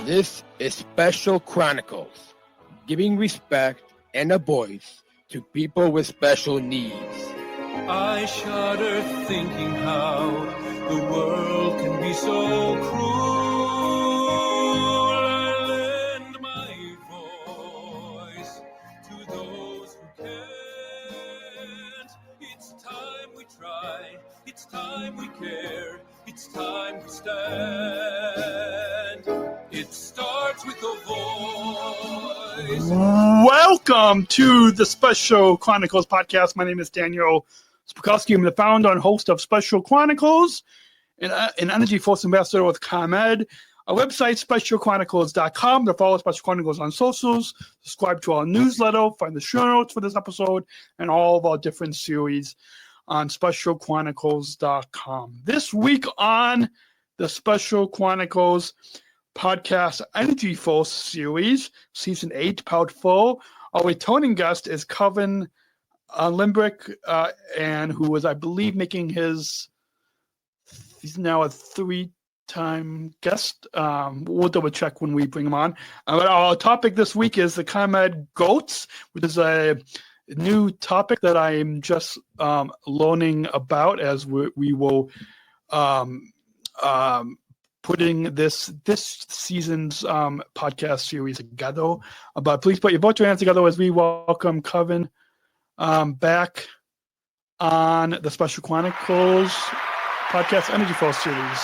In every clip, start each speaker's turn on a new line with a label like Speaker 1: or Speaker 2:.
Speaker 1: This is Special Chronicles, giving respect and a voice to people with special needs.
Speaker 2: I shudder thinking how the world can be so cruel. I lend my voice to those who can't. It's time we try, it's time we care, it's time we stand. It starts with a voice.
Speaker 3: Welcome to the Special Chronicles podcast. My name is Daniel Smrokowski. I'm the founder and host of Special Chronicles and an EnergyForce ambassador with ComEd. Our website, specialchronicles.com. To follow Special Chronicles on socials, subscribe to our newsletter, find the show notes for this episode, and all of our different series on specialchronicles.com. This week on the Special Chronicles podcast EnergyForce series, season 8, part 4. Our returning guest is Kelvin Limbrick, and who was, I believe, he's now a 3-time guest. We'll double check when we bring him on. But our topic this week is the ComEd goats, which is a new topic that I'm just learning about as we will putting this season's podcast series together. But please put both your hands together as we welcome Kelvin back on the Special Chronicles podcast EnergyForce series.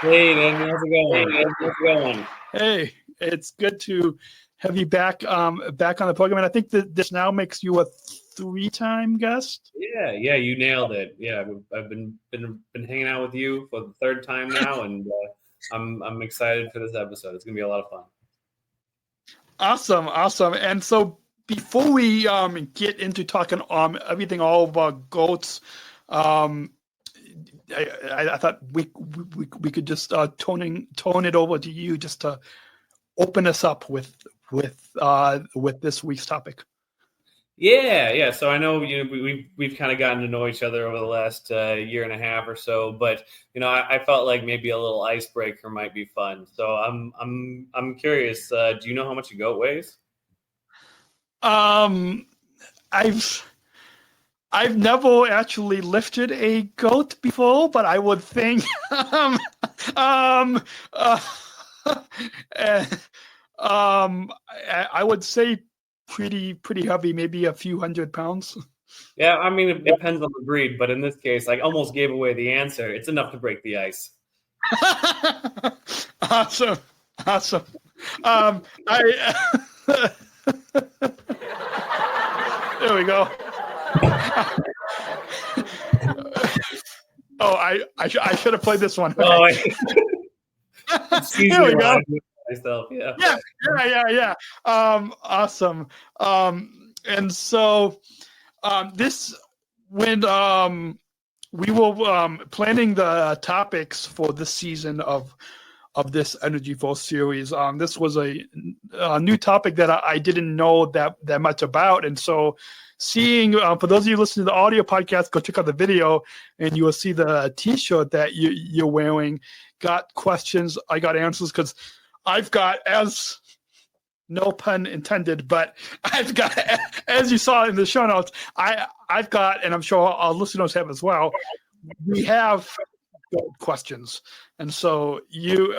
Speaker 4: Hey, man, how's it going?
Speaker 3: Hey, it's good to have you back on the program. And I think that this now makes you a 3-time guest.
Speaker 4: Yeah, you nailed it. Yeah, I've been hanging out with you for the 3rd time now, and I'm excited for this episode. It's gonna be a lot of fun.
Speaker 3: Awesome. And so before we get into talking everything all about goats, I thought we could just tone it over to you just to open us up with this week's topic.
Speaker 4: Yeah. So I know we've kind of gotten to know each other over the last year and a half or so, but I felt like maybe a little icebreaker might be fun. So I'm curious. Do you know how much a goat weighs?
Speaker 3: I've never actually lifted a goat before, but I would think I would say pretty heavy, maybe a few hundred pounds.
Speaker 4: Yeah, I mean, it depends on the breed, but in this case, I almost gave away the answer. It's enough to break the ice.
Speaker 3: Awesome. There we go. I should have played this one.
Speaker 4: Oh,
Speaker 3: Here we go.
Speaker 4: Myself. Yeah.
Speaker 3: Awesome. And so this when we were planning the topics for this season of this EnergyForce series, this was a new topic that I didn't know that much about, and so seeing for those of you listening to the audio podcast, go check out the video and you will see the t-shirt that you're wearing. Got questions, I got answers, because I've got, as no pun intended, but I've got, as you saw in the show notes, I've got, and I'm sure our listeners have as well, we have questions. And so you,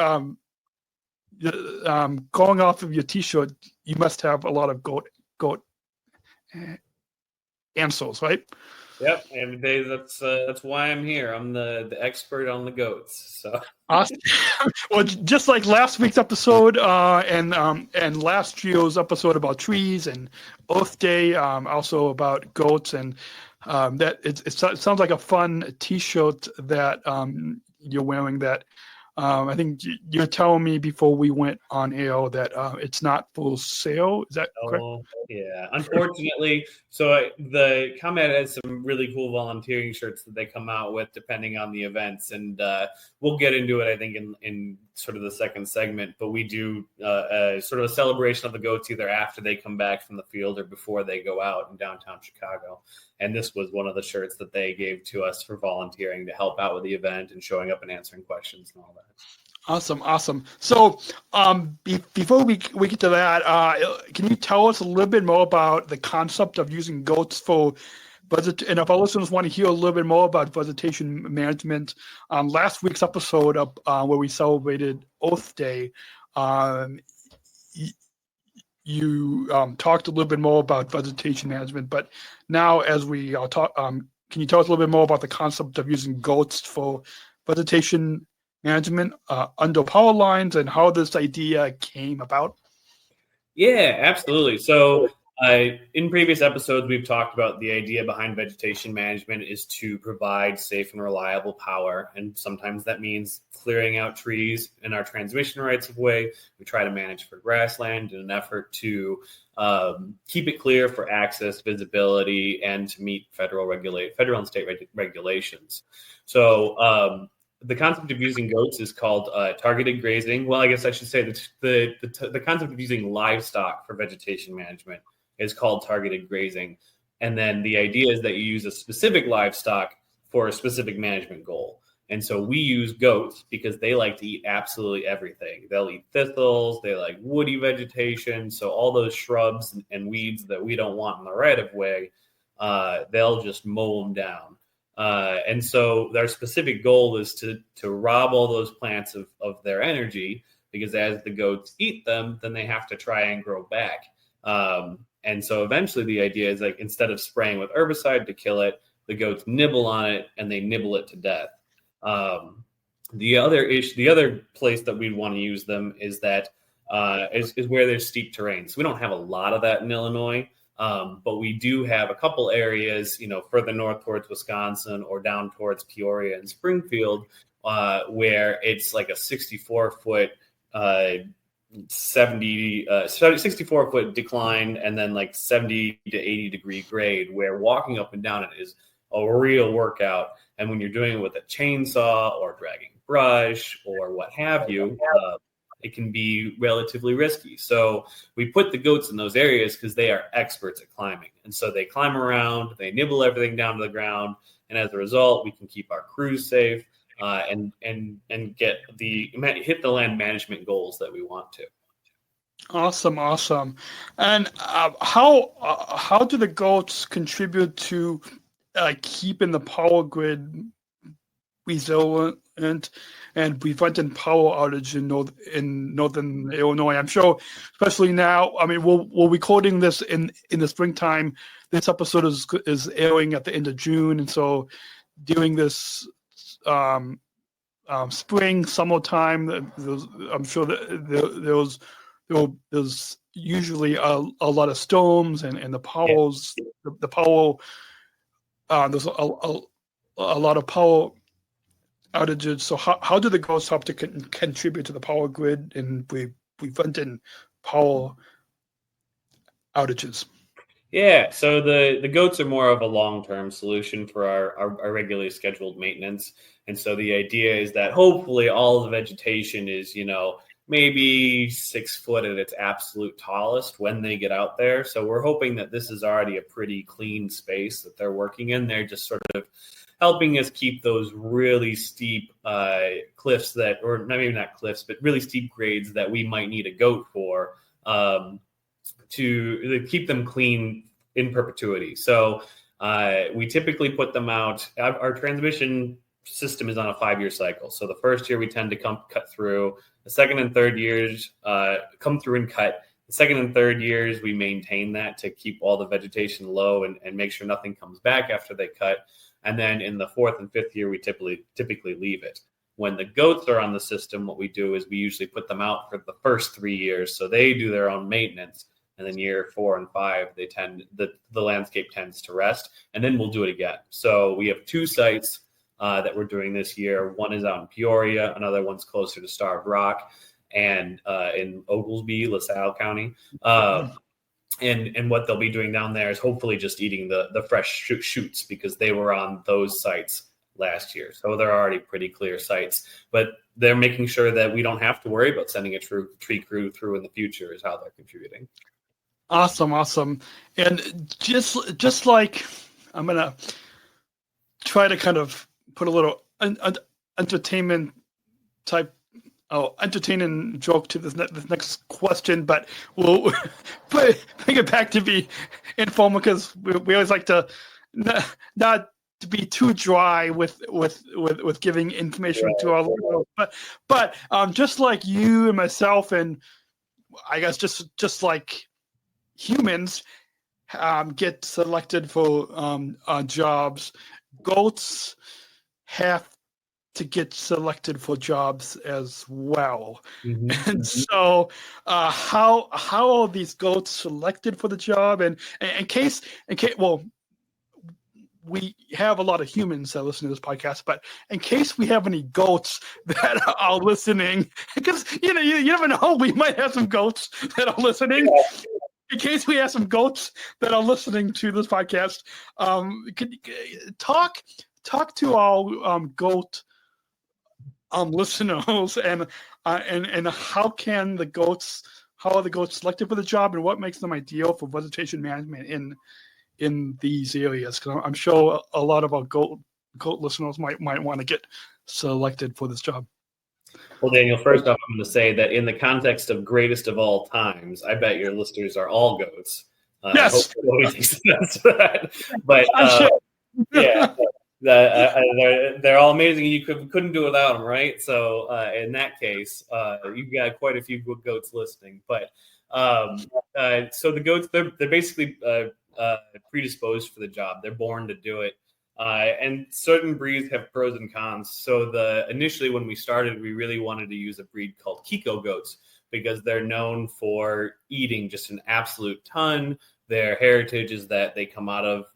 Speaker 3: going off of your t-shirt, you must have a lot of goat answers, right?
Speaker 4: Yep, every day. That's why I'm here. I'm the expert on the goats. So
Speaker 3: awesome. Well, just like last week's episode and last year's episode about trees and Earth Day, also about goats, and that it sounds like a fun T-shirt that you're wearing. That I think you're telling me before we went on air that it's not for sale. Is that correct?
Speaker 4: Yeah, unfortunately. So the ComEd has some really cool volunteering shirts that they come out with depending on the events, and we'll get into it, I think, in sort of the second segment. But we do sort of a celebration of the goats either after they come back from the field or before they go out in downtown Chicago. And this was one of the shirts that they gave to us for volunteering to help out with the event and showing up and answering questions and all that.
Speaker 3: Awesome. So, before we get to that, can you tell us a little bit more about the concept of using goats for and if our listeners want to hear a little bit more about vegetation management, last week's episode of where we celebrated Oath Day, um, you talked a little bit more about vegetation management. But now, as we talk, can you tell us a little bit more about the concept of using goats for vegetation management under power lines and how this idea came about?
Speaker 4: Yeah, absolutely. So, in previous episodes, we've talked about the idea behind vegetation management is to provide safe and reliable power. And sometimes that means clearing out trees in our transmission rights of way. We try to manage for grassland in an effort to keep it clear for access, visibility, and to meet federal and state regulations. So, the concept of using goats is called targeted grazing. Well, I guess I should say that the concept of using livestock for vegetation management is called targeted grazing. And then the idea is that you use a specific livestock for a specific management goal. And so we use goats because they like to eat absolutely everything. They'll eat thistles, they like woody vegetation. So all those shrubs and weeds that we don't want in the right of way, they'll just mow them down. And so their specific goal is to rob all those plants of their energy, because as the goats eat them, then they have to try and grow back. And so eventually the idea is, like, instead of spraying with herbicide to kill it, the goats nibble on it and they nibble it to death. The other place that we'd want to use them is where there's steep terrain. So we don't have a lot of that in Illinois. But we do have a couple areas, further north towards Wisconsin or down towards Peoria and Springfield, where it's like a 64-foot, 64-foot decline, and then like 70 to 80 degree grade, where walking up and down it is a real workout. And when you're doing it with a chainsaw or dragging brush or what have you, it can be relatively risky. So we put the goats in those areas because they are experts at climbing. And so they climb around, they nibble everything down to the ground. And as a result, we can keep our crews safe and hit the land management goals that we want to.
Speaker 3: Awesome. And how do the goats contribute to keeping the power grid resilient and preventing power outage in northern Illinois? I'm sure, especially now. I mean, we're recording this in the springtime. This episode is airing at the end of June, and so during this spring, summertime, I'm sure that there's usually a lot of storms and the powers, the power. There's a lot of power outages. So how do the goats help to contribute to the power grid and preventing power outages?
Speaker 4: Yeah, so the goats are more of a long-term solution for our regularly scheduled maintenance. And so the idea is that hopefully all the vegetation is, maybe 6 foot at its absolute tallest when they get out there. So we're hoping that this is already a pretty clean space that they're working in. They're just sort of helping us keep those really steep cliffs or maybe not cliffs, but really steep grades that we might need a goat for, to keep them clean in perpetuity. So we typically put them out. Our transmission system is on a 5-year cycle. So the first year we tend to cut through. The second and third years come through and cut. The second and third years we maintain that to keep all the vegetation low and make sure nothing comes back after they cut. And then in the fourth and fifth year we typically leave it. When the goats are on the system, what we do is we usually put them out for the first 3 years, so they do their own maintenance. And then year 4 and 5, the landscape tends to rest, and then we'll do it again. So we have 2 sites that we're doing this year. One is out in Peoria, another one's closer to Starved Rock, and in Oglesby, LaSalle County. And what they'll be doing down there is hopefully just eating the fresh shoots, because they were on those sites last year. So they're already pretty clear sites, but they're making sure that we don't have to worry about sending a tree crew through in the future is how they're contributing.
Speaker 3: Awesome. And just like, I'm going to try to kind of put a little entertainment type entertaining joke to this next question, but we'll bring it back to be informal because we always like to not to be too dry with giving information to our listeners. But just like you and myself, and I guess just like humans get selected for jobs, goats have to get selected for jobs as well.
Speaker 4: Mm-hmm.
Speaker 3: And so how are these goats selected for the job? And in case well, we have a lot of humans that listen to this podcast, but in case we have any goats that are listening, because you never know, we might have some goats that are listening. In case we have some goats that are listening to this podcast, could you talk to our goat listeners and how are the goats selected for the job, and what makes them ideal for vegetation management in these areas? Because I'm sure a lot of our goat listeners might want to get selected for this job.
Speaker 4: Well, Daniel, first off, I'm going to say that in the context of greatest of all times, I bet your listeners are all goats.
Speaker 3: Yes.
Speaker 4: I hope nobody takes offense to that. But
Speaker 3: sure.
Speaker 4: Yeah, they're all amazing. You couldn't do without them, right? So in that case, you've got quite a few goats listening. But so the goats, they're basically predisposed for the job. They're born to do it. And certain breeds have pros and cons. So initially when we started, we really wanted to use a breed called Kiko goats because they're known for eating just an absolute ton. Their heritage is that they come out of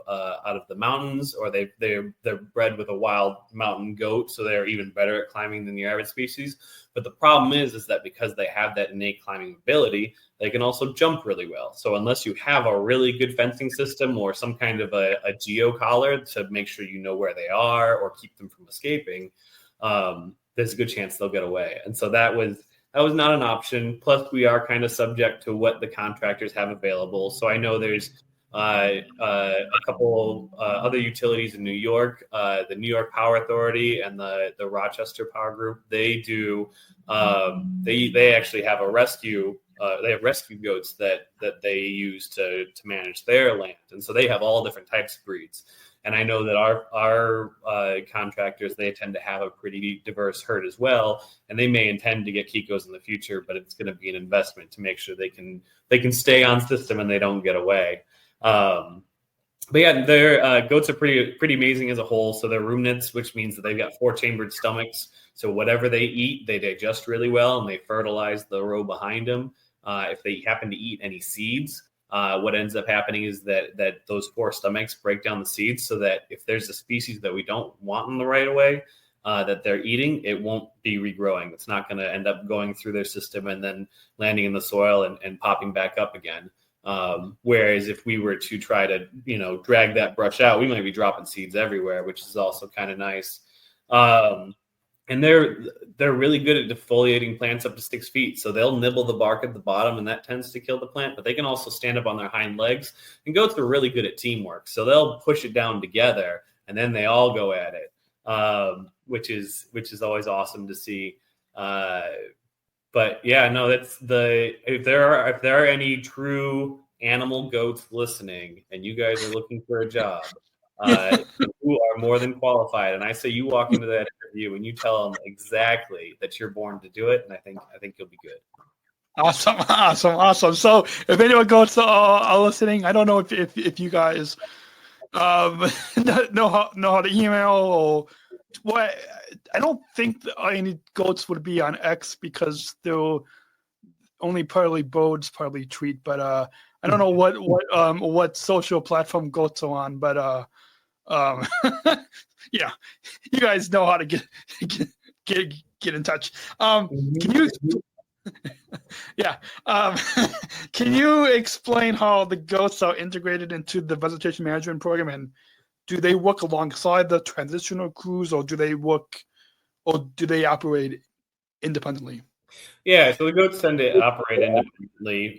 Speaker 4: the mountains, or they're bred with a wild mountain goat, so they're even better at climbing than the average species. But the problem is that because they have that innate climbing ability, they can also jump really well. So unless you have a really good fencing system or some kind of a geo collar to make sure you know where they are or keep them from escaping, there's a good chance they'll get away. And so that was not an option. Plus, we are kind of subject to what the contractors have available. So I know there's a couple other utilities in New York, the New York Power Authority and the Rochester Power Group. They do. They actually have a rescue. They have rescue goats that they use to manage their land, and so they have all different types of breeds. And I know that our contractors, they tend to have a pretty diverse herd as well, and they may intend to get Kikos in the future, but it's going to be an investment to make sure they can stay on system and they don't get away. But yeah, their goats are pretty amazing as a whole. So they're ruminants, which means that they've got 4-chambered stomachs. So whatever they eat, they digest really well, and they fertilize the row behind them. If they happen to eat any seeds, what ends up happening is that those 4 stomachs break down the seeds so that if there's a species that we don't want in the right of way that they're eating, it won't be regrowing. It's not going to end up going through their system and then landing in the soil and popping back up again. Whereas if we were to try to, drag that brush out, we might be dropping seeds everywhere, which is also kind of nice. And they're really good at defoliating plants up to 6 feet. So they'll nibble the bark at the bottom, and that tends to kill the plant. But they can also stand up on their hind legs, and goats are really good at teamwork. So they'll push it down together, and then they all go at it, which is always awesome to see. But yeah, no, if there are any true animal goats listening, and you guys are looking for a job, you are more than qualified. And I say you walk into that interview and you tell them exactly that you're born to do it, and I think you'll be good.
Speaker 3: Awesome. So if anyone goes are listening, I don't know if you guys know how to email or what. I don't think any goats would be on X because they're only partly birds, partly treat. But I don't know what social platform goats are on. But yeah, you guys know how to get in touch. Can you? Yeah. Can you explain how the goats are integrated into the vegetation management program, and do they work alongside the transitional crews, or do they operate independently?
Speaker 4: Yeah, so the goats tend to operate independently.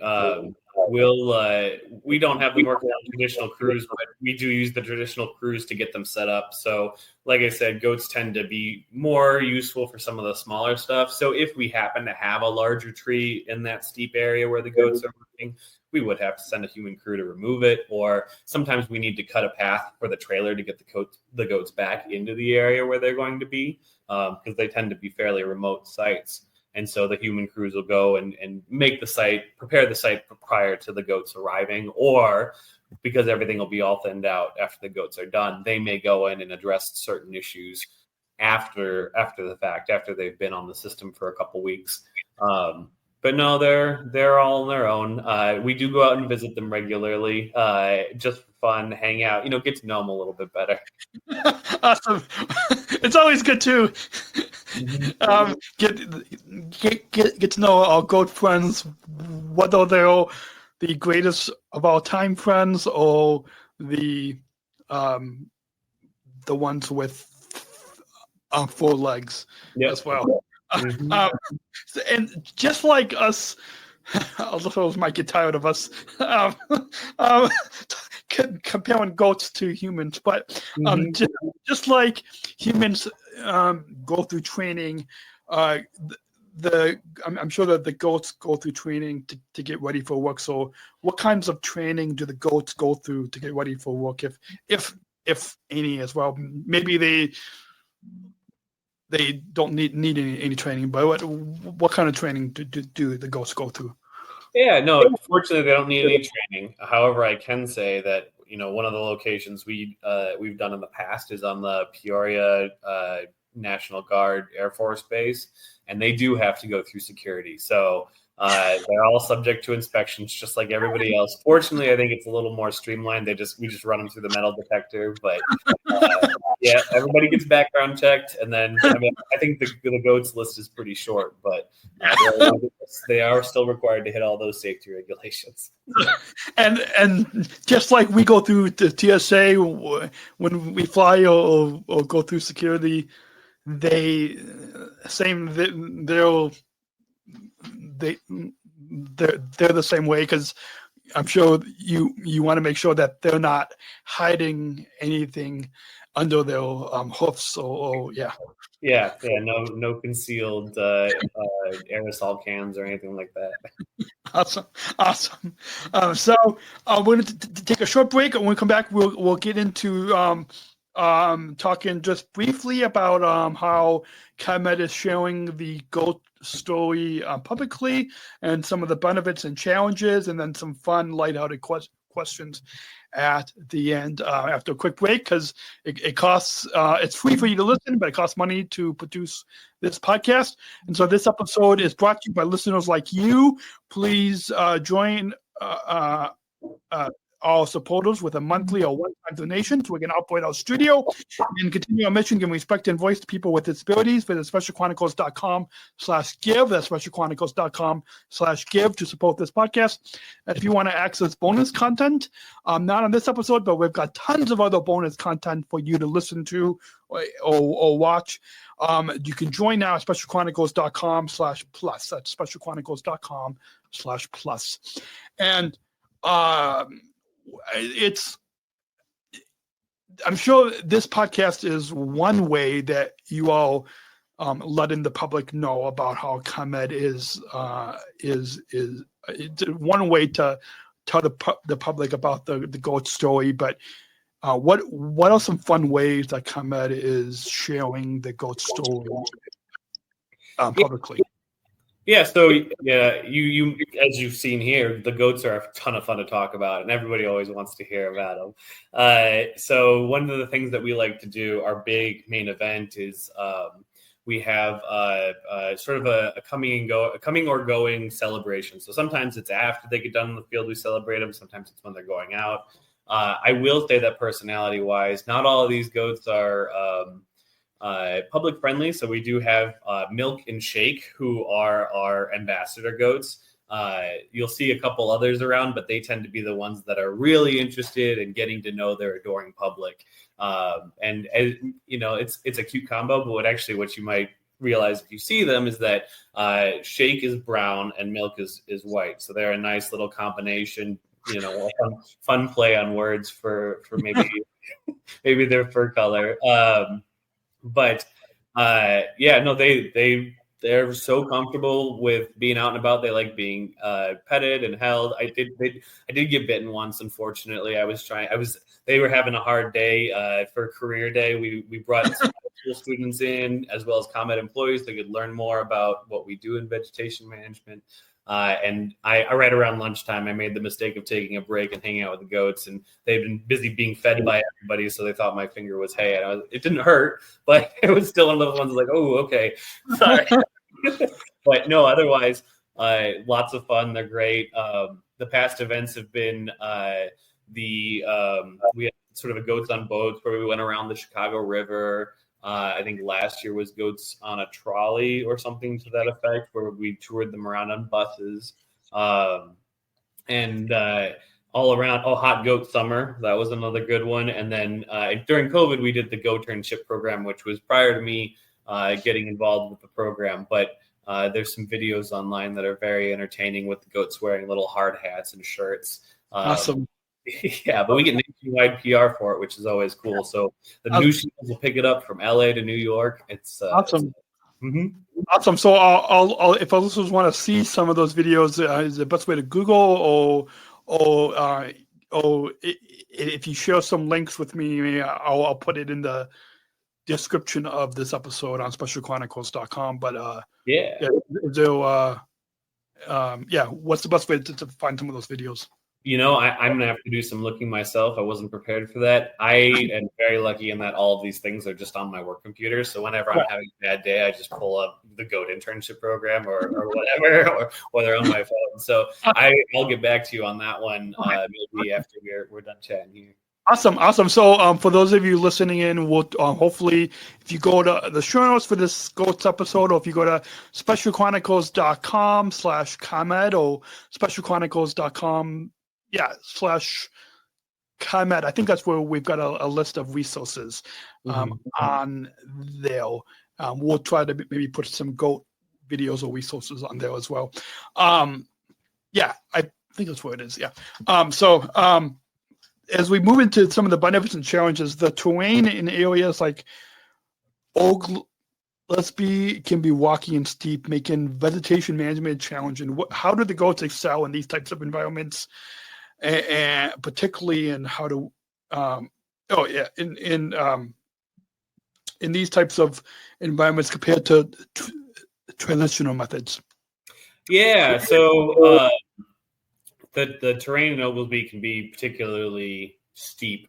Speaker 4: we don't have them working on traditional crews, but we do use the traditional crews to get them set up. So like I said, goats tend to be more useful for some of the smaller stuff. So if we happen to have a larger tree in that steep area where the goats are working, we would have to send a human crew to remove it, or sometimes we need to cut a path for the trailer to get the goats back into the area where they're going to be, because they tend to be fairly remote sites. And so the human crews will go and prepare the site prior to the goats arriving, or because everything will be all thinned out after the goats are done, they may go in and address certain issues after the fact, after they've been on the system for a couple weeks. But no, they're all on their own. We do go out and visit them regularly, just for fun, hang out, get to know them a little bit better.
Speaker 3: Awesome. It's always good to get to know our goat friends, whether they're the greatest of all time friends or the ones with 4 legs as well. And just like us, although might get tired of us comparing goats to humans, but just like humans go through training, I'm sure that the goats go through training to get ready for work. So what kinds of training do the goats go through to get ready for work, if any, as well? Maybe they don't need any training, but what kind of training do the goats go through?
Speaker 4: Yeah, no, fortunately they don't need any training. However, I can say that, one of the locations we've done in the past is on the Peoria National Guard Air Force Base, and they do have to go through security. So they're all subject to inspections just like everybody else. Fortunately, I think it's a little more streamlined. We just run them through the metal detector, but yeah, everybody gets background checked, and then I think the goats list is pretty short, but they are still required to hit all those safety regulations.
Speaker 3: And just like we go through the TSA when we fly or go through security, they're the same way, because I'm sure you want to make sure that they're not hiding anything under their hoofs or
Speaker 4: no concealed aerosol cans or anything like that.
Speaker 3: Awesome. So we're going to take a short break, and when we come back, we'll get into talking just briefly about how ComEd is sharing the goat story publicly, and some of the benefits and challenges, and then some fun, lighthearted questions at the end after a quick break, because it costs, it's free for you to listen, but it costs money to produce this podcast. And so this episode is brought to you by listeners like you. Please join our supporters with a monthly or one-time donation so we can operate our studio and continue our mission, giving respect and voice to people with disabilities. Visit specialchronicles.com/give. That's specialchronicles.com/give to support this podcast. And if you want to access bonus content, not on this episode, but we've got tons of other bonus content for you to listen to or watch. You can join now at specialchronicles.com/plus. That's specialchronicles.com/plus. And I'm sure this podcast is one way that you all letting the public know about how ComEd is one way to tell the public about the goat story. But what are some fun ways that ComEd is sharing the goat story publicly?
Speaker 4: Yeah, so you as you've seen here, the goats are a ton of fun to talk about, and everybody always wants to hear about them. So one of the things that we like to do, our big main event, is we have sort of a coming or going celebration. So sometimes it's after they get done in the field, we celebrate them. Sometimes it's when they're going out. I will say that personality-wise, not all of these goats are public friendly. So we do have Milk and Shake, who are our ambassador goats. You'll see a couple others around, but they tend to be the ones that are really interested in getting to know their adoring public. And it's a cute combo, but what you might realize if you see them is that shake is brown and milk is white. So they're a nice little combination, a fun play on words for maybe maybe their fur color. But they're so comfortable with being out and about. They like being petted and held. I did get bitten once, unfortunately. They were having a hard day for career day. We brought school students in as well as ComEd employees. They could learn more about what we do in vegetation management. And I right around lunchtime, I made the mistake of taking a break and hanging out with the goats, and they've been busy being fed by everybody, so they thought my finger was hay. And it didn't hurt, but it was still one of those ones like, oh, okay, sorry. But no, otherwise, lots of fun. They're great. The past events have been we had sort of a goats on boats where we went around the Chicago River. I think last year was goats on a trolley or something to that effect, where we toured them around on buses. And all around, Hot Goat Summer. That was another good one. And then during COVID, we did the Goat Internship program, which was prior to me getting involved with the program. But there's some videos online that are very entertaining with the goats wearing little hard hats and shirts.
Speaker 3: Awesome.
Speaker 4: Yeah, but we get nationwide PR for it, which is always cool. So the news channels will pick it up from LA to New York. It's
Speaker 3: awesome. Awesome. So I'll if our listeners want to see some of those videos, is the best way to Google or if you share some links with me, I'll put it in the description of this episode on specialchronicles.com. But what's the best way to find some of those videos?
Speaker 4: I'm going to have to do some looking myself. I wasn't prepared for that. I am very lucky in that all of these things are just on my work computer. So whenever I'm having a bad day, I just pull up the GOAT internship program or whatever, or they're on my phone. So I'll get back to you on that one maybe after we're done chatting here.
Speaker 3: Awesome. So for those of you listening in, we'll hopefully, if you go to the show notes for this GOATs episode, or if you go to specialchronicles.com/ComEd or specialchronicles.com /ComEd. I think that's where we've got a list of resources on there. We'll try to maybe put some GOAT videos or resources on there as well. I think that's where it is. As we move into some of the benefits and challenges, the terrain in areas like Oak can be rocky and steep, making vegetation management challenging. How do the goats excel in these types of environments? And particularly in how to in these types of environments compared to traditional methods.
Speaker 4: So the terrain in Oglesby can be particularly steep,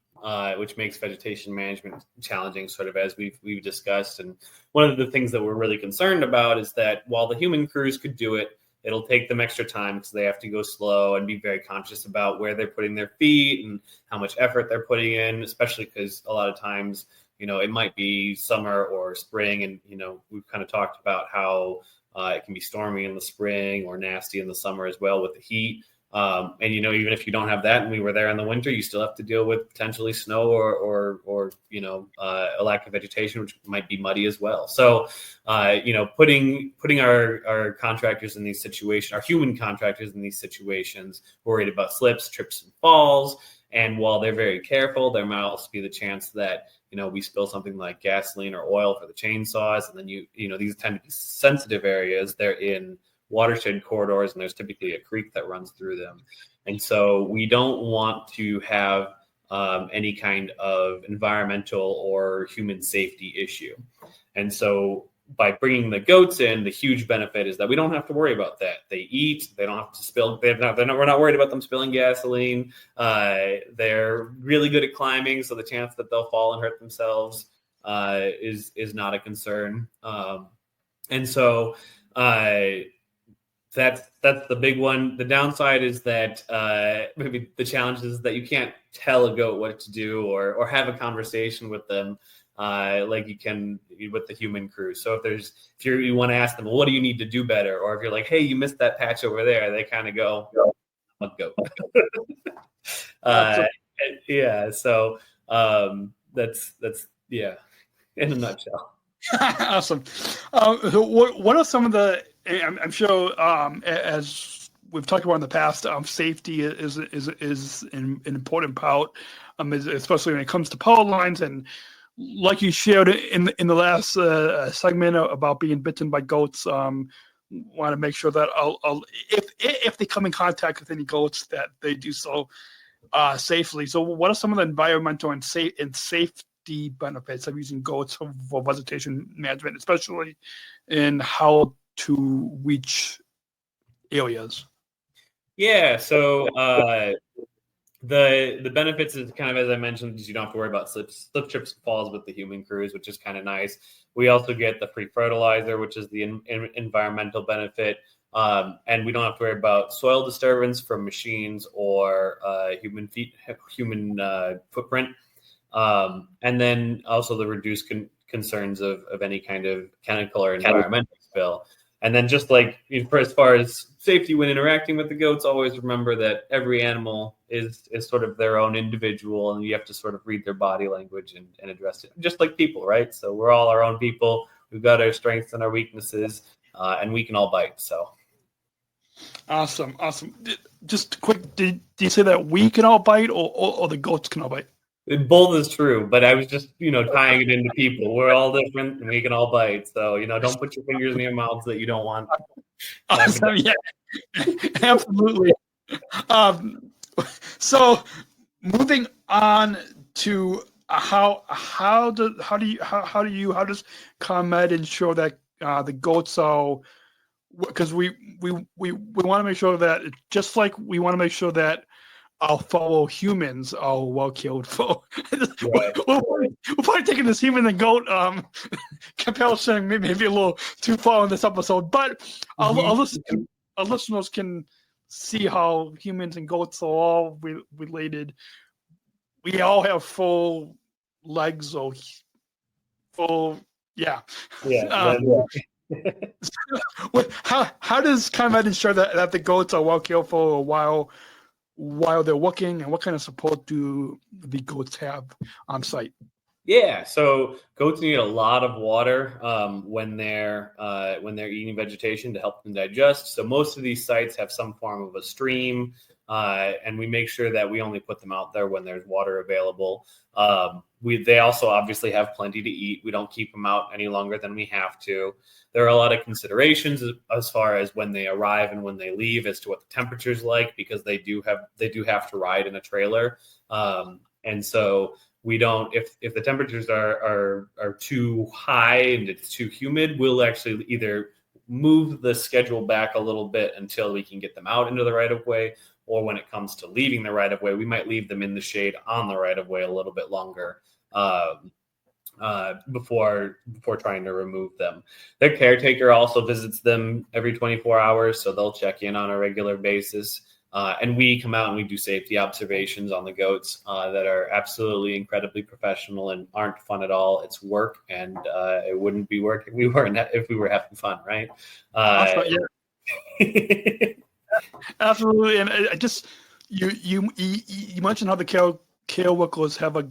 Speaker 4: which makes vegetation management challenging, sort of as we've discussed. And one of the things that we're really concerned about is that while the human crews could do it, it'll take them extra time because they have to go slow and be very conscious about where they're putting their feet and how much effort they're putting in, especially because a lot of times, it might be summer or spring. And, we've kind of talked about how it can be stormy in the spring or nasty in the summer as well with the heat. And even if you don't have that, and we were there in the winter, you still have to deal with potentially snow or a lack of vegetation, which might be muddy as well. So, putting our contractors in these situations, our human contractors in these situations, worried about slips, trips, and falls. And while they're very careful, there might also be the chance that we spill something like gasoline or oil for the chainsaws, and then these tend to be sensitive areas. They're in watershed corridors, and there's typically a creek that runs through them. And so we don't want to have any kind of environmental or human safety issue. And so by bringing the goats in, the huge benefit is that we don't have to worry about that. They eat, they don't have to spill, we're not worried about them spilling gasoline. They're really good at climbing, so the chance that they'll fall and hurt themselves is not a concern. And so that's the big one. The downside is that maybe the challenge is that you can't tell a goat what to do or have a conversation with them like you can with the human crew. So if you want to ask them, well, what do you need to do better? Or if you're like, hey, you missed that patch over there, they kind of go, I'm a goat. So that's in a nutshell.
Speaker 3: Awesome. So what are some of the? I'm sure as we've talked about in the past, safety is an important part, especially when it comes to power lines. And like you shared in the last segment about being bitten by goats, want to make sure that if they come in contact with any goats, that they do so safely. So, what are some of the environmental and safety benefits of using goats for vegetation management, especially in how to reach areas?
Speaker 4: Yeah, so the benefits is kind of, as I mentioned, is you don't have to worry about slip trips and falls with the human crews, which is kind of nice. We also get the free fertilizer, which is the environmental benefit. And we don't have to worry about soil disturbance from machines or human footprint. And then also the reduced concerns of any kind of chemical or environmental spill. And then just like for as far as safety when interacting with the goats, always remember that every animal is sort of their own individual, and you have to sort of read their body language and address it, just like people, right? So we're all our own people. We've got our strengths and our weaknesses, and we can all bite. So
Speaker 3: awesome. Just quick, did you say that we can all bite, or the goats can all bite?
Speaker 4: Both is true, but I was just, tying it into people. We're all different and we can all bite. So, don't put your fingers in your mouths that you don't want.
Speaker 3: Awesome. Yeah, absolutely. So moving on to how does ComEd ensure that the goats are, because we want to make sure that, just like we want to make sure that our fellow humans are well cared for.
Speaker 4: Right.
Speaker 3: We're probably taking this human and goat comparison maybe a little too far in this episode, but our listeners can see how humans and goats are all related. We all have full legs or full, yeah. How does ComEd ensure that the goats are well cared for while they're working, and what kind of support do the goats have on site?
Speaker 4: Yeah, so goats need a lot of water when they're eating vegetation to help them digest. So most of these sites have some form of a stream, and we make sure that we only put them out there when there's water available. They also obviously have plenty to eat. We don't keep them out any longer than we have to. There are a lot of considerations as far as when they arrive and when they leave, as to what the temperature's like, because they do have to ride in a trailer, and so we don't. If the temperatures are too high and it's too humid, we'll actually either move the schedule back a little bit until we can get them out into the right of way, or when it comes to leaving the right of way, we might leave them in the shade on the right of way a little bit longer. Before trying to remove them. Their caretaker also visits them every 24 hours, so they'll check in on a regular basis. And we come out and we do safety observations on the goats that are absolutely incredibly professional and aren't fun at all. It's work, and it wouldn't be work if we were having fun, right?
Speaker 3: Absolutely. And I just you mentioned how the care workers have a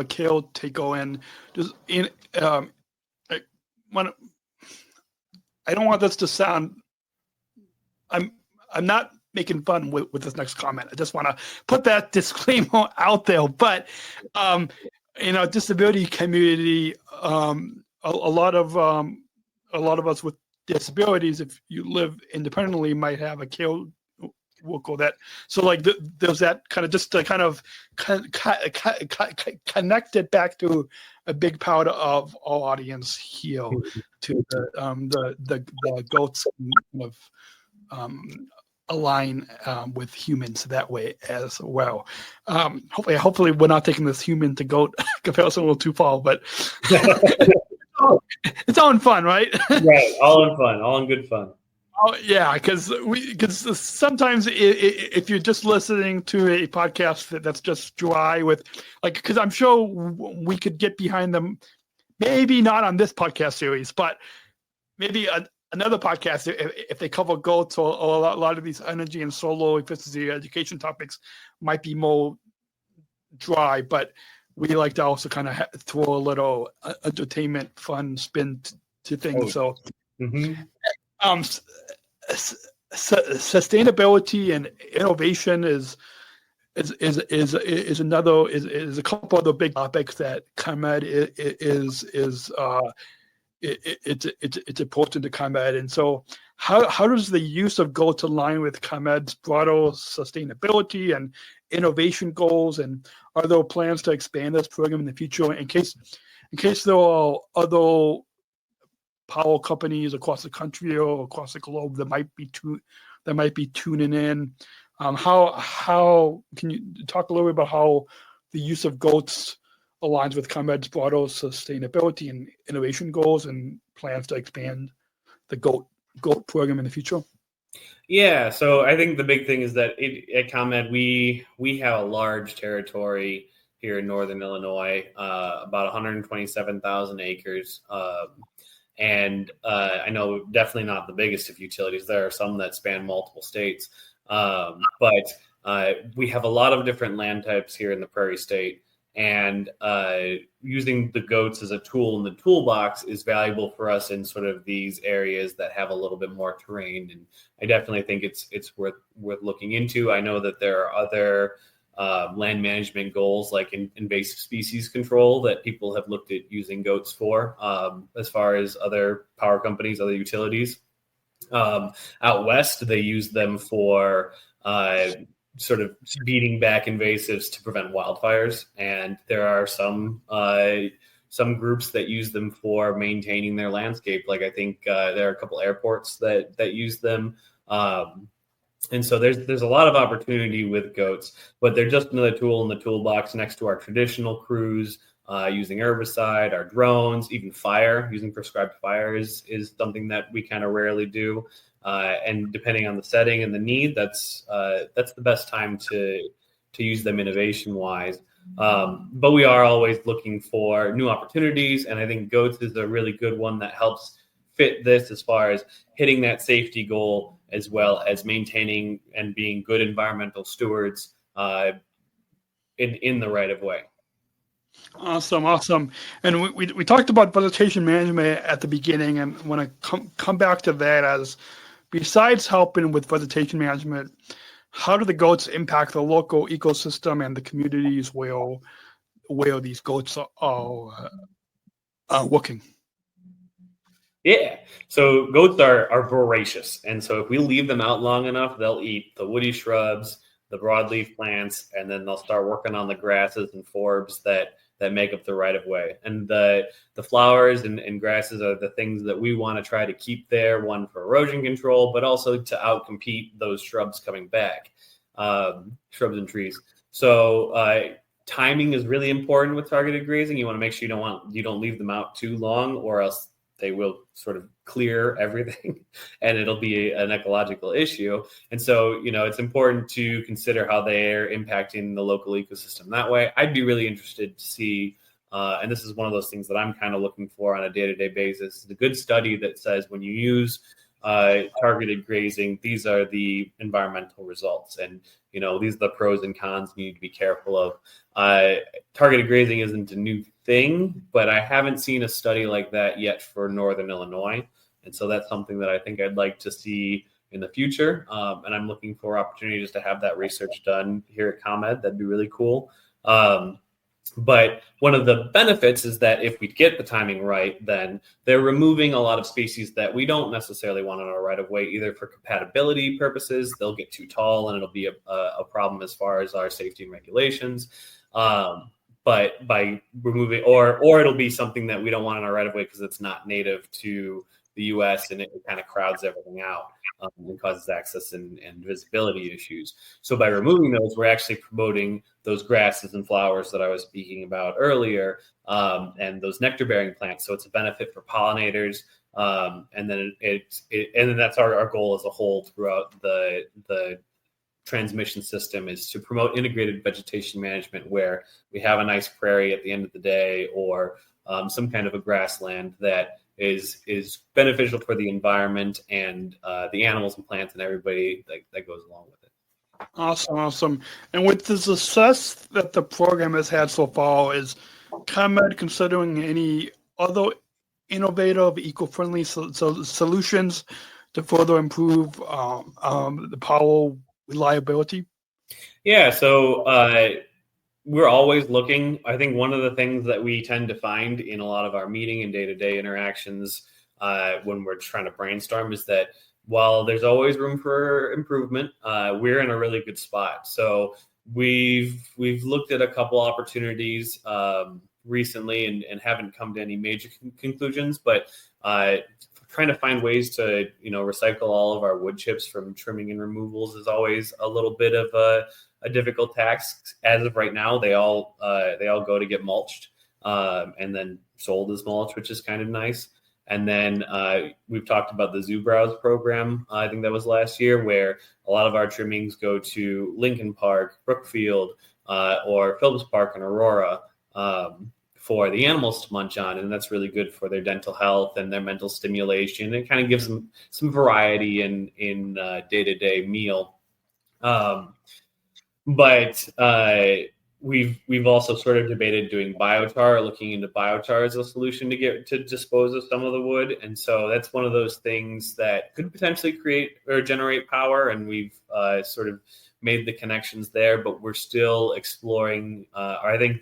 Speaker 3: caretaker, and just I don't want this to sound. I'm not making fun with this next comment. I just want to put that disclaimer out there. But disability community, a lot of us with disabilities, if you live independently, might have a care worker that. So like there's that kind of, just to kind of connect it back to a big part of our audience here, to the goats kind of align with humans that way as well. Hopefully we're not taking this human to goat comparison a little too far, but it's all in fun, right?
Speaker 4: Right, all in fun, all in good fun.
Speaker 3: Oh yeah, because sometimes if you're just listening to a podcast that's just dry with, like, because I'm sure we could get behind them, maybe not on this podcast series, but maybe another podcast if they cover goats or a lot of these energy and solar efficiency education topics might be more dry. But we like to also kind of throw a little entertainment, fun spin to things. So, sustainability and innovation is a couple of the big topics that ComEd it's important to ComEd. And so how does the use of goats align with ComEd's broader sustainability and innovation goals? And are there plans to expand this program in the future in case there are other power companies across the country or across the globe that might be tuning in? How can you talk a little bit about how the use of goats aligns with ComEd's broader sustainability and innovation goals and plans to expand the goat program in the future?
Speaker 4: Yeah, so I think the big thing is that at ComEd we have a large territory here in northern Illinois, about 127,000 acres. And I know definitely not the biggest of utilities. There are some that span multiple states. But we have a lot of different land types here in the Prairie State. And using the goats as a tool in the toolbox is valuable for us in sort of these areas that have a little bit more terrain. And I definitely think it's worth looking into. I know that there are other land management goals like invasive species control that people have looked at using goats for, as far as other power companies, other utilities. Out west, they use them for sort of beating back invasives to prevent wildfires. And there are some groups that use them for maintaining their landscape. Like I think there are a couple airports that use them. And so there's a lot of opportunity with goats, but they're just another tool in the toolbox next to our traditional crews, using herbicide, our drones, even fire, using prescribed fire is something that we kind of rarely do. And depending on the setting and the need, that's the best time to use them innovation wise. But we are always looking for new opportunities. And I think goats is a really good one that helps fit this as far as hitting that safety goal, as well as maintaining and being good environmental stewards in the right of way.
Speaker 3: Awesome. And we talked about vegetation management at the beginning, and want to come back to that. As besides helping with vegetation management, how do the goats impact the local ecosystem and the communities where these goats are working?
Speaker 4: Yeah. So goats are voracious. And so if we leave them out long enough, they'll eat the woody shrubs, the broadleaf plants, and then they'll start working on the grasses and forbs that make up the right of way. And the flowers and grasses are the things that we want to try to keep there, one for erosion control, but also to outcompete those shrubs coming back, shrubs and trees. So timing is really important with targeted grazing. You want to make sure you don't leave them out too long, or else they will sort of clear everything and it'll be an ecological issue. And so, it's important to consider how they're impacting the local ecosystem that way. I'd be really interested to see, and this is one of those things that I'm kind of looking for on a day-to-day basis, the good study that says when you use targeted grazing, these are the environmental results. And, these are the pros and cons you need to be careful of. Targeted grazing isn't a new thing, but I haven't seen a study like that yet for Northern Illinois. And so that's something that I think I'd like to see in the future. And I'm looking for opportunities to have that research done here at ComEd. That'd be really cool. But one of the benefits is that if we get the timing right, then they're removing a lot of species that we don't necessarily want on our right of way, either for compatibility purposes, they'll get too tall and it'll be a problem as far as our safety and regulations. But by removing, or it'll be something that we don't want on our right of way because it's not native to the U.S. and it kind of crowds everything out and causes access and visibility issues. So by removing those, we're actually promoting those grasses and flowers that I was speaking about earlier, and those nectar-bearing plants. So it's a benefit for pollinators, and then and then that's our goal as a whole throughout the transmission system, is to promote integrated vegetation management where we have a nice prairie at the end of the day, or some kind of a grassland that is beneficial for the environment and the animals and plants and everybody that goes along with it.
Speaker 3: Awesome. And with the success that the program has had so far, is ComEd considering any other innovative, eco-friendly solutions to further improve the power reliability?
Speaker 4: Yeah, so we're always looking. I think one of the things that we tend to find in a lot of our meeting and day-to-day interactions when we're trying to brainstorm is that while there's always room for improvement, we're in a really good spot. So we've looked at a couple opportunities recently and haven't come to any major conclusions, but trying to find ways to recycle all of our wood chips from trimming and removals is always a little bit of a difficult task. As of right now, they all go to get mulched and then sold as mulch, which is kind of nice. And then we've talked about the Zoo Browse program. I think that was last year, where a lot of our trimmings go to Lincoln Park, Brookfield, or Phillips Park and Aurora for the animals to munch on. And that's really good for their dental health and their mental stimulation. It kind of gives them some variety in day-to-day meal. But we've also sort of debated doing biochar, looking into biochar as a solution to dispose of some of the wood. And so that's one of those things that could potentially create or generate power. And we've sort of made the connections there, but we're still exploring. I think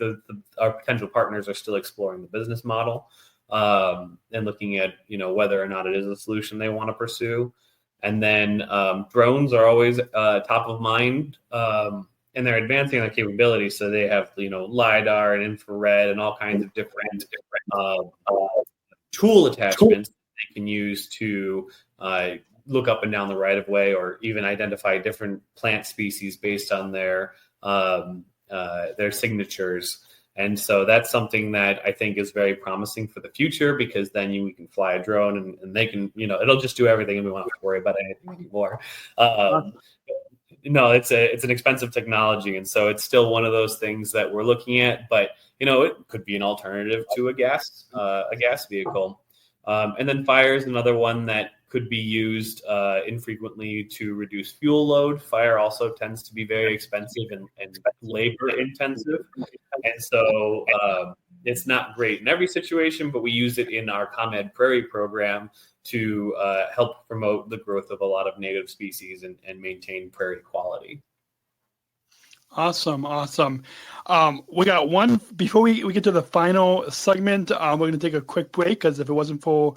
Speaker 4: our potential partners are still exploring the business model and looking at whether or not it is a solution they want to pursue. And then drones are always top of mind. And they're advancing their capabilities, so they have LiDAR and infrared and all kinds of different tool attachments they can use to look up and down the right of way, or even identify different plant species based on their signatures. And so that's something that I think is very promising for the future, because then we can fly a drone and they can it'll just do everything, and we won't have to worry about anything anymore. No, it's an expensive technology, and so it's still one of those things that we're looking at. But it could be an alternative to a gas vehicle. And then fire is another one that could be used infrequently to reduce fuel load. Fire also tends to be very expensive and labor intensive, and so it's not great in every situation. But we use it in our ComEd Prairie program to help promote the growth of a lot of native species and maintain prairie quality.
Speaker 3: Awesome. We got one, before we get to the final segment, we're going to take a quick break, because if it wasn't for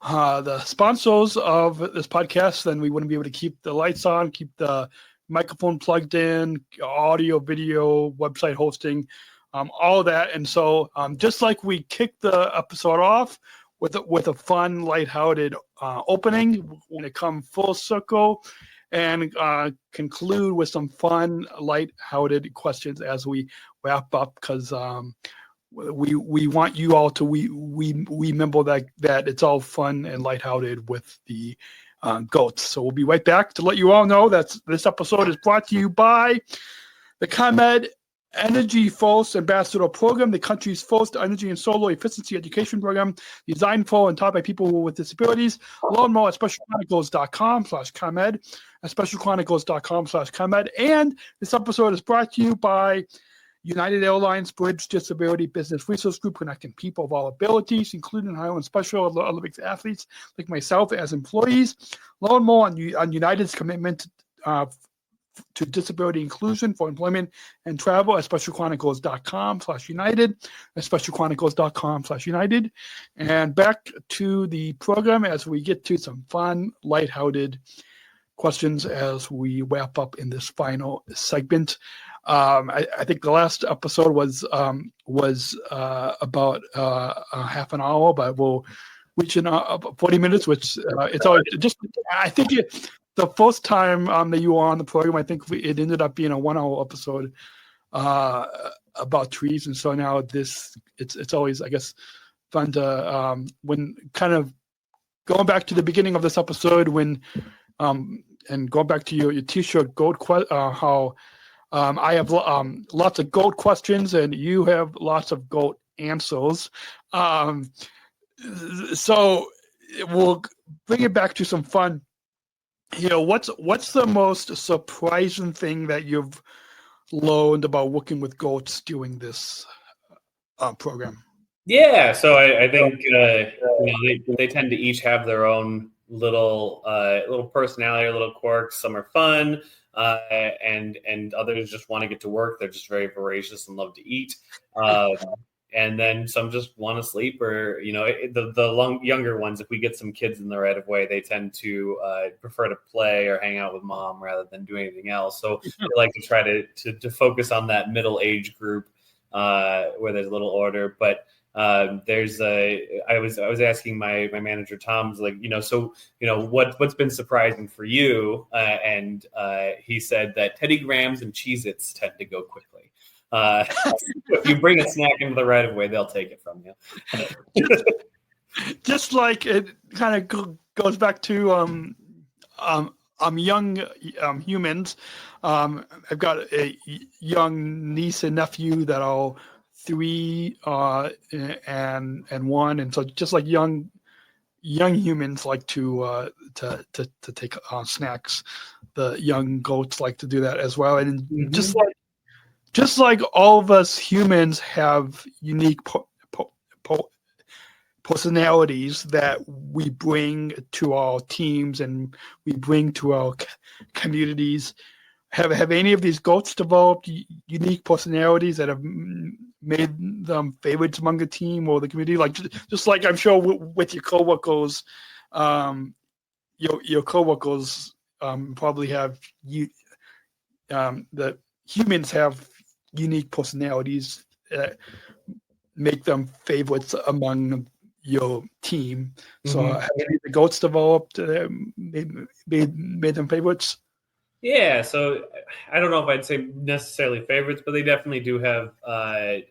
Speaker 3: the sponsors of this podcast, then we wouldn't be able to keep the lights on, keep the microphone plugged in, audio, video, website hosting, all of that. And so just like we kicked the episode off with a fun, lighthearted opening, when it comes full circle and conclude with some fun, lighthearted questions as we wrap up, because we want you all to we remember that it's all fun and lighthearted with the goats. So we'll be right back to let you all know that this episode is brought to you by the ComEd EnergyForce Ambassador Program, the country's first energy and solar efficiency education program designed for and taught by people with disabilities. Learn more at specialchronicles.com/ComEd, at specialchronicles.com/ComEd. And this episode is brought to you by United Airlines Bridge Disability Business Resource Group, connecting people of all abilities, including hiring Special Olympics athletes like myself as employees. Learn more on United's commitment to disability inclusion for employment and travel at specialchronicles.com/United, at specialchronicles.com/United. And back to the program as we get to some fun, lighthearted questions as we wrap up in this final segment. I think the last episode was about half an hour, but we'll reach in 40 minutes, which it's always just, I think the first time that you were on the program, I think it ended up being a 1 hour episode about trees. And so now it's always, I guess, fun to, when kind of going back to the beginning of this episode, when, and going back to your t-shirt goat, how I have lots of goat questions and you have lots of goat answers. So we'll bring it back to some fun what's the most surprising thing that you've learned about working with goats doing this program?
Speaker 4: Yeah, so I think they tend to each have their own little personality or little quirks. Some are fun, and others just want to get to work. They're just very voracious and love to eat. And then some just want to sleep, or the younger ones. If we get some kids in the right of way, they tend to prefer to play or hang out with mom rather than do anything else. So they like to try to focus on that middle age group where there's a little order, but. I was asking my manager Tom's like, what's been surprising for you? And he said that Teddy Grahams and Cheez-Its tend to go quickly. If you bring a snack into the right of way, they'll take it from you.
Speaker 3: Just like it kind of goes back to young humans. I've got a young niece and nephew that are 3 and 1, and so just like young humans like to take snacks, the young goats like to do that as well. And just like all of us humans have unique personalities that we bring to our teams and we bring to our communities. Have any of these goats developed unique personalities that have made them favorites among the team or the community? Like just like I'm sure with your coworkers, your coworkers probably have the humans have unique personalities that make them favorites among your team. So have any of the goats developed made them favorites?
Speaker 4: Yeah, so I don't know if I'd say necessarily favorites, but they definitely do have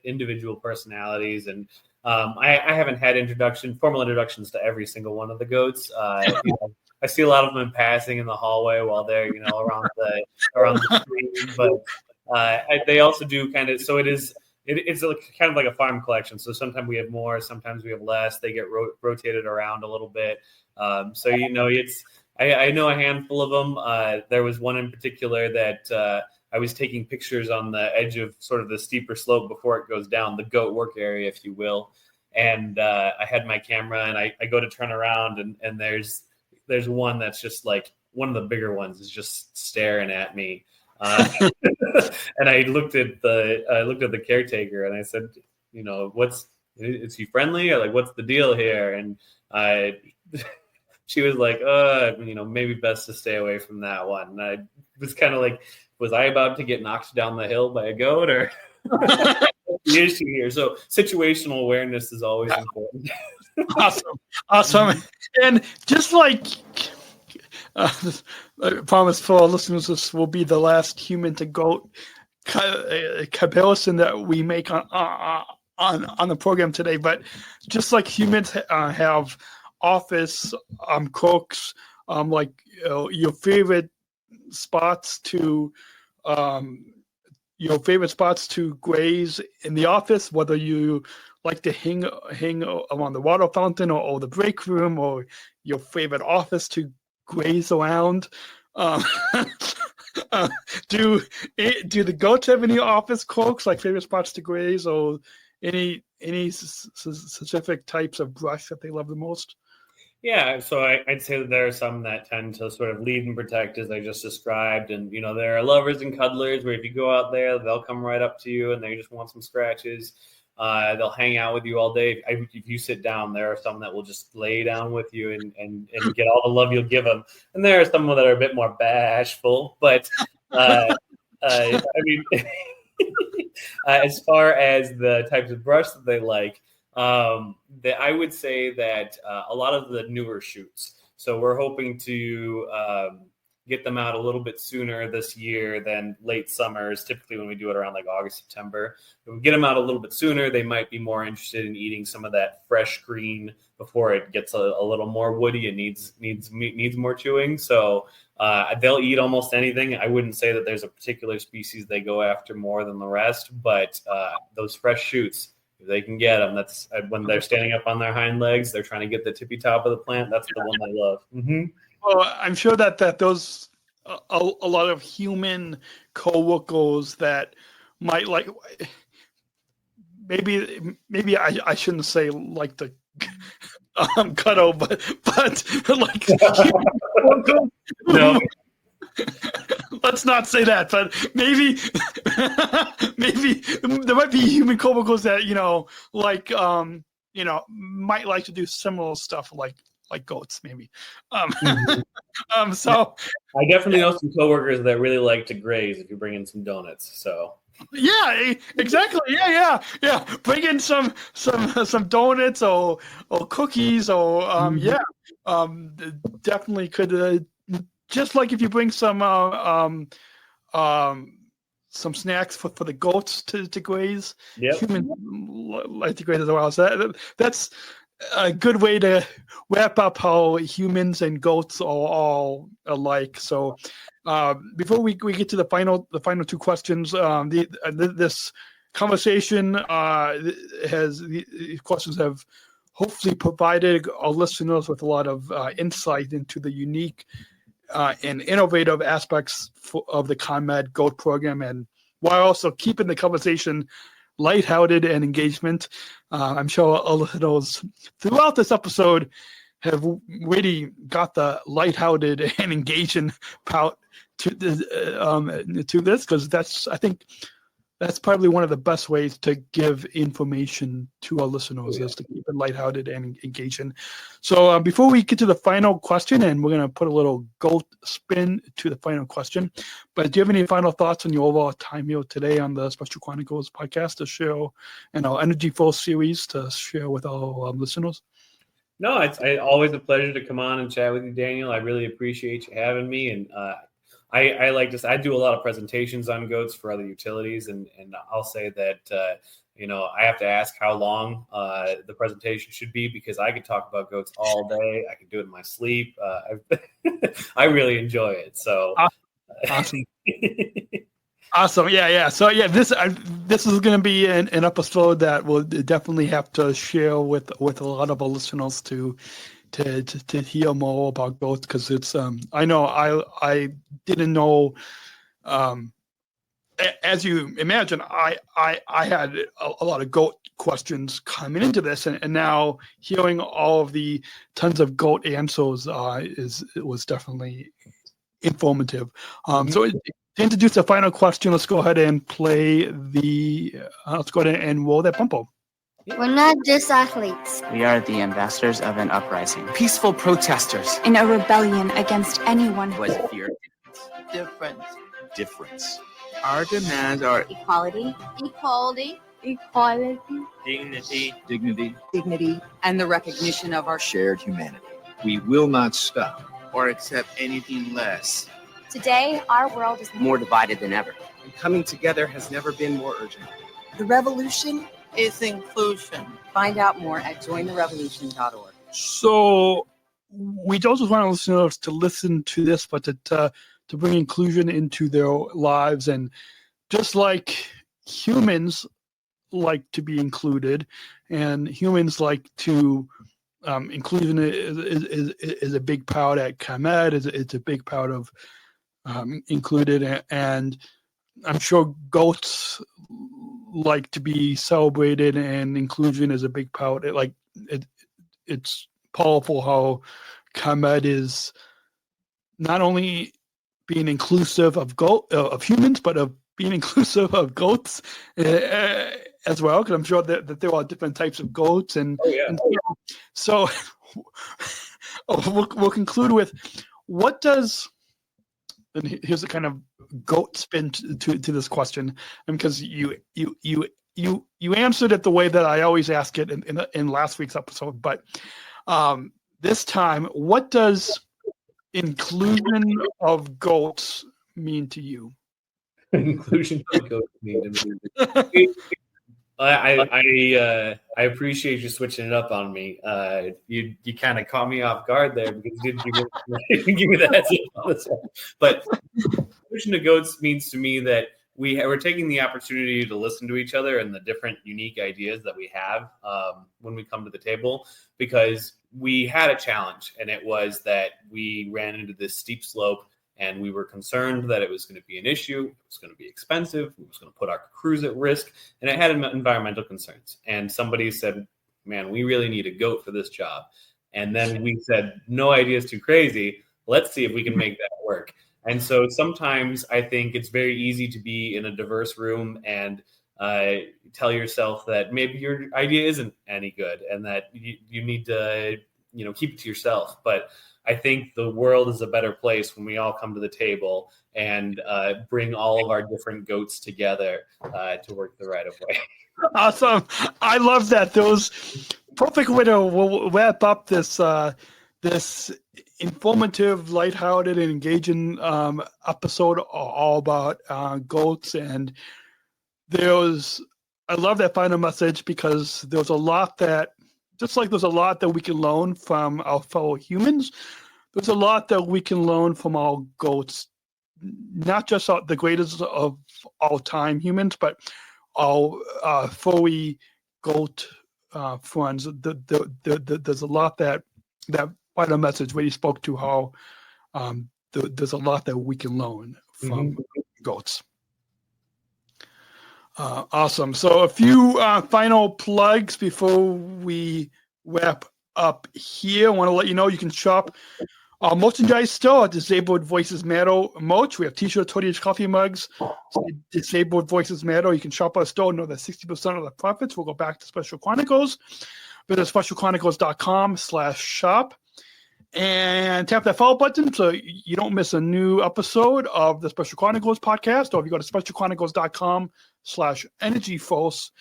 Speaker 4: individual personalities. And I haven't had formal introductions to every single one of the goats. I see a lot of them in passing in the hallway while they're around the street. But they also do kind of, so it's kind of like a farm collection. So sometimes we have more, sometimes we have less. They get rotated around a little bit. I know a handful of them. There was one in particular that I was taking pictures on the edge of sort of the steeper slope before it goes down, the goat work area, if you will. And I had my camera, and I go to turn around, and there's one that's just like one of the bigger ones is just staring at me. And I looked at the caretaker, and I said, is he friendly, or like what's the deal here? And she was like, maybe best to stay away from that one. And I was kind of like, was I about to get knocked down the hill by a goat, or what's the issue here? So situational awareness is always important.
Speaker 3: Awesome. And just like I promise for our listeners, this will be the last human to goat comparison that we make on the program today. But just like humans have office quirks, like your favorite spots to graze in the office, whether you like to hang around the water fountain or the break room, or your favorite office to graze around. Do the goats have any office quirks, like favorite spots to graze, or any specific types of brush that they love the most?
Speaker 4: Yeah, so I'd say that there are some that tend to sort of lead and protect, as I just described. And, there are lovers and cuddlers where if you go out there, they'll come right up to you and they just want some scratches. They'll hang out with you all day. If you sit down, there are some that will just lay down with you and get all the love you'll give them. And there are some that are a bit more bashful. But, as far as the types of brush that they like, I would say that a lot of the newer shoots. So we're hoping to get them out a little bit sooner this year than late summers. Typically when we do it around like August, September. If we get them out a little bit sooner, they might be more interested in eating some of that fresh green before it gets a little more woody and needs more chewing. So they'll eat almost anything. I wouldn't say that there's a particular species they go after more than the rest, but those fresh shoots, if they can get them, that's when they're standing up on their hind legs, they're trying to get the tippy top of the plant. That's the one they love. Mm-hmm.
Speaker 3: I'm sure that those a lot of human coworkers that might like. Maybe I shouldn't say like the cuddle, but like
Speaker 4: No.
Speaker 3: let's not say that. But maybe there might be human coworkers that might like to do similar stuff like goats, maybe. So
Speaker 4: I definitely know some coworkers that really like to graze if you bring in some donuts. So.
Speaker 3: Yeah, exactly. Yeah. Bring in some donuts or cookies or definitely could just like if you bring some snacks for the goats to graze.
Speaker 4: Yep.
Speaker 3: Humans like to graze as well. So that's a good way to wrap up how humans and goats are all alike. So. Before we get to the final two questions, this conversation these questions have hopefully provided our listeners with a lot of insight into the unique and innovative aspects of the ComEd GOAT program, and while also keeping the conversation lighthearted and engagement. I'm sure our listeners throughout this episode have really got the lighthearted and engaging part to this, because I think that's probably one of the best ways to give information to our listeners is to keep it lighthearted and engaging. So before we get to the final question, and we're going to put a little goat spin to the final question, but do you have any final thoughts on your overall time here today on the Special Chronicles podcast to share, and our EnergyForce series to share with our listeners?
Speaker 4: No, it's always a pleasure to come on and chat with you, Daniel. I really appreciate you having me. And I like this. I do a lot of presentations on goats for other utilities. And I'll say that, I have to ask how long the presentation should be, because I could talk about goats all day. I could do it in my sleep. I really enjoy it. So
Speaker 3: awesome. Awesome. Yeah. So this is going to be an episode that we'll definitely have to share with a lot of our listeners to hear more about goats, because it's I know I didn't know, as you imagine, I had a lot of goat questions coming into this, and now hearing all of the tons of goat answers it was definitely informative. So to introduce the final question, let's go ahead and play let's go ahead and roll that bumpo.
Speaker 5: We're not just athletes.
Speaker 6: We are the ambassadors of an uprising.
Speaker 7: Peaceful protesters.
Speaker 8: In a rebellion against anyone
Speaker 6: who has fear.
Speaker 7: Difference.
Speaker 6: Our demands are
Speaker 5: Equality.
Speaker 6: dignity,
Speaker 9: and the recognition of our
Speaker 7: Shared humanity. We will not stop
Speaker 6: or accept anything less.
Speaker 5: Today, our world is
Speaker 6: More divided than ever.
Speaker 7: and coming together has never been more urgent.
Speaker 9: The revolution.
Speaker 10: is inclusion.
Speaker 9: Find out more at jointherevolution.org.
Speaker 3: So we don't just want our listeners to listen to this, but to bring inclusion into their lives. And just like humans like to be included, and humans like to inclusion is a big part at ComEd. It's a big part of included, and I'm sure goats like to be celebrated, and inclusion is a big part. It's powerful how ComEd is not only being inclusive of humans, but of being inclusive of goats as well. Because I'm sure that there are different types of goats, and so we'll conclude with what does. And here's a kind of goat spin to this question, and because you answered it the way that I always ask it in last week's episode, but this time, what does inclusion of goats mean to you?
Speaker 4: Inclusion of goats mean to me. I appreciate you switching it up on me. You kind of caught me off guard there because you didn't give me the heads up on this one. But inclusion of goats means to me that we're taking the opportunity to listen to each other and the different unique ideas that we have when we come to the table, because we had a challenge, and it was that we ran into this steep slope, and we were concerned that it was going to be an issue, it was going to be expensive, it was going to put our crews at risk, and it had environmental concerns. And somebody said, man, we really need a goat for this job. And then we said, no idea is too crazy. Let's see if we can make that work. And so sometimes I think it's very easy to be in a diverse room and tell yourself that maybe your idea isn't any good and that you need to, keep it to yourself. But I think the world is a better place when we all come to the table and bring all of our different goats together to work the right of way.
Speaker 3: Awesome. I love that. Those perfect way to wrap up this this informative, lighthearted, and engaging episode all about goats. And I love that final message, because there's a lot that, just like there's a lot that we can learn from our fellow humans, there's a lot that we can learn from our goats, not just the greatest of all time humans, but our furry goat friends. There's a lot that final message really spoke to, how there's a lot that we can learn from goats. Awesome. So a few final plugs before we wrap up here. I want to let you know you can shop our merchandise store at Disabled Voices Matter merch. We have t-shirts, hoodies, coffee mugs. Disabled Voices Matter. You can shop our store. Know that 60% of the profits will go back to Special Chronicles. Visit specialchronicles.com/shop. And tap that follow button so you don't miss a new episode of the Special Chronicles podcast. Or if you go to specialchronicles.com/EnergyForce,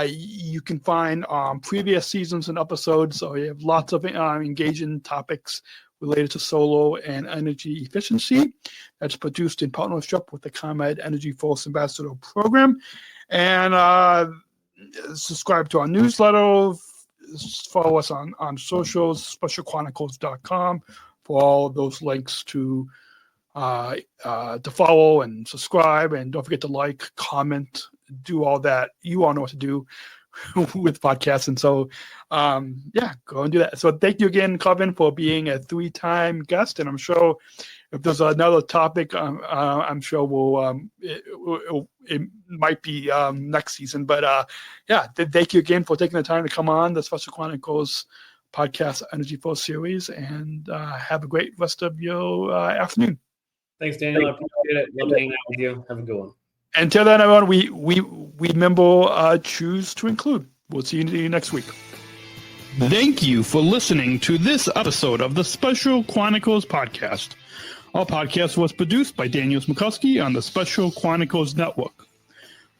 Speaker 3: you can find previous seasons and episodes. So you have lots of engaging topics related to solar and energy efficiency. That's produced in partnership with the ComEd EnergyForce Ambassador Program. And subscribe to our newsletter. Follow us on socials, specialchronicles.com for all those links to follow and subscribe. And don't forget to like, comment, do all that. You all know what to do with podcasts. And so, go and do that. So thank you again, Kelvin, for being a 3-time guest. And I'm sure if there's another topic, I'm sure it might be next season. But thank you again for taking the time to come on the Special Chronicles podcast EnergyForce series, and have a great rest of your afternoon.
Speaker 4: Thanks, Daniel. I appreciate it. Love hanging out with you. Have a good one.
Speaker 3: Until then, everyone, we remember choose to include. We'll see you next week. Thank you for listening to this episode of the Special Chronicles podcast. Our podcast was produced by Daniel Smrokowski on the Special Chronicles Network.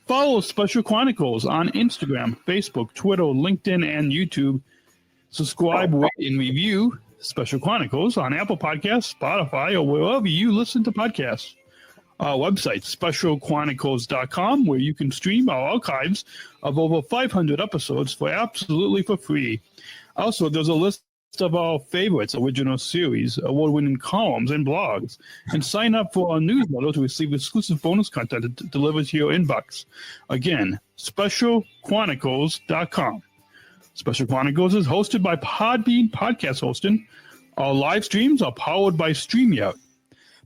Speaker 3: Follow Special Chronicles on Instagram, Facebook, Twitter, LinkedIn, and YouTube. Subscribe, rate, and review Special Chronicles on Apple Podcasts, Spotify, or wherever you listen to podcasts. Our website, specialchronicles.com, where you can stream our archives of over 500 episodes absolutely for free. Also, there's a list of our favorites, original series, award-winning columns, and blogs. And sign up for our newsletter to receive exclusive bonus content delivered to your inbox. Again, specialchronicles.com. Special Chronicles is hosted by Podbean Podcast Hosting. Our live streams are powered by StreamYard.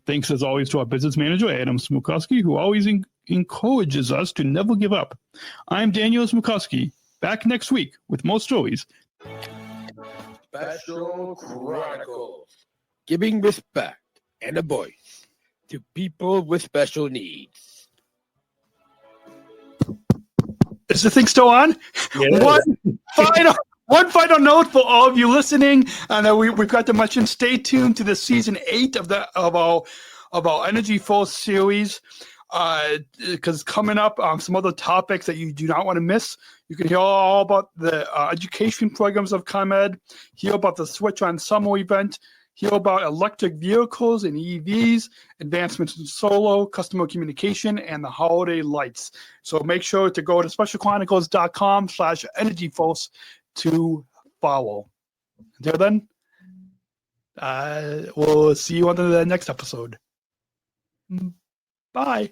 Speaker 3: Thanks, as always, to our business manager, Adam Smrokowski, who always encourages us to never give up. I'm Daniel Smrokowski, back next week with more stories.
Speaker 1: Special Chronicles, giving respect and a voice to people with special needs.
Speaker 3: Is the thing still on? Yeah. One final note for all of you listening. I know we've got to mention. Stay tuned to the season 8 of our EnergyForce series, because coming up some other topics that you do not want to miss. You can hear all about the education programs of ComEd, hear about the Switch on Summer event, hear about electric vehicles and EVs, advancements in solar, customer communication, and the holiday lights. So make sure to go to specialchronicles.com/EnergyForce to follow. Until then, we'll see you on the next episode. Bye.